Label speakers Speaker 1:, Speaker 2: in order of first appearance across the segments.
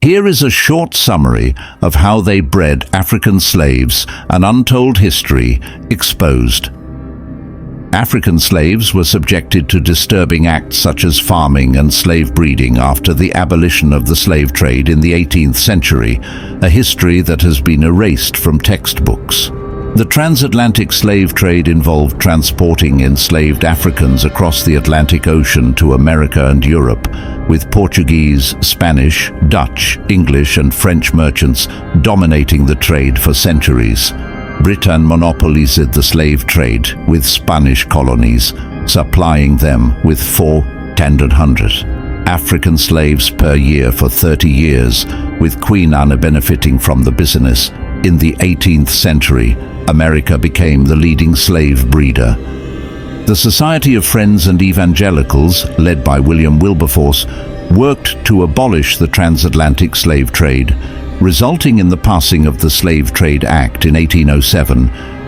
Speaker 1: Here is a short summary of how they bred African slaves, an untold history exposed. African slaves were subjected to disturbing acts such as farming and slave breeding after the abolition of the slave trade in the 18th century, a history that has been erased from textbooks. The transatlantic slave trade involved transporting enslaved Africans across the Atlantic Ocean to America and Europe, with Portuguese, Spanish, Dutch, English and French merchants dominating the trade for centuries. Britain monopolized the slave trade, with Spanish colonies supplying them with 400 African slaves per year for 30 years, with Queen Anne benefiting from the business. In the 18th century, America became the leading slave breeder. The Society of Friends and Evangelicals, led by William Wilberforce, worked to abolish the transatlantic slave trade, resulting in the passing of the Slave Trade Act in 1807,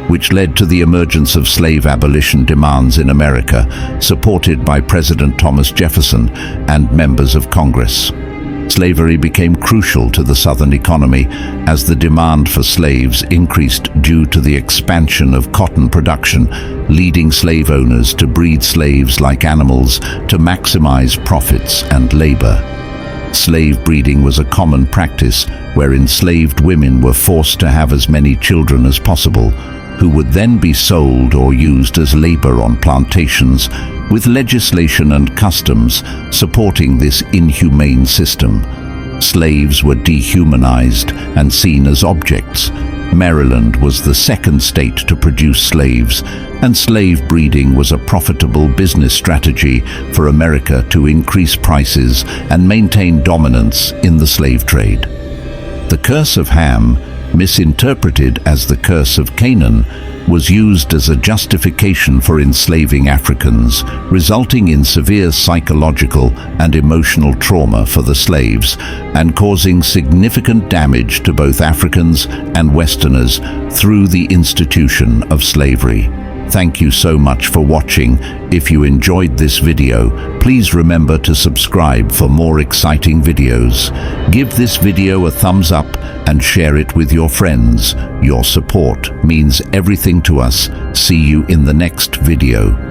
Speaker 1: which led to the emergence of slave abolition demands in America, supported by President Thomas Jefferson and members of Congress. Slavery became crucial to the Southern economy as the demand for slaves increased due to the expansion of cotton production, leading slave owners to breed slaves like animals to maximize profits and labor. Slave breeding was a common practice where enslaved women were forced to have as many children as possible, who would then be sold or used as labor on plantations, with legislation and customs supporting this inhumane system. Slaves were dehumanized and seen as objects. Maryland was the second state to produce slaves, and slave breeding was a profitable business strategy for America to increase prices and maintain dominance in the slave trade. The curse of Ham, misinterpreted as the curse of Canaan, was used as a justification for enslaving Africans, resulting in severe psychological and emotional trauma for the slaves and causing significant damage to both Africans and Westerners through the institution of slavery. Thank you so much for watching. If you enjoyed this video, please remember to subscribe for more exciting videos. Give this video a thumbs up and share it with your friends. Your support means everything to us. See you in the next video.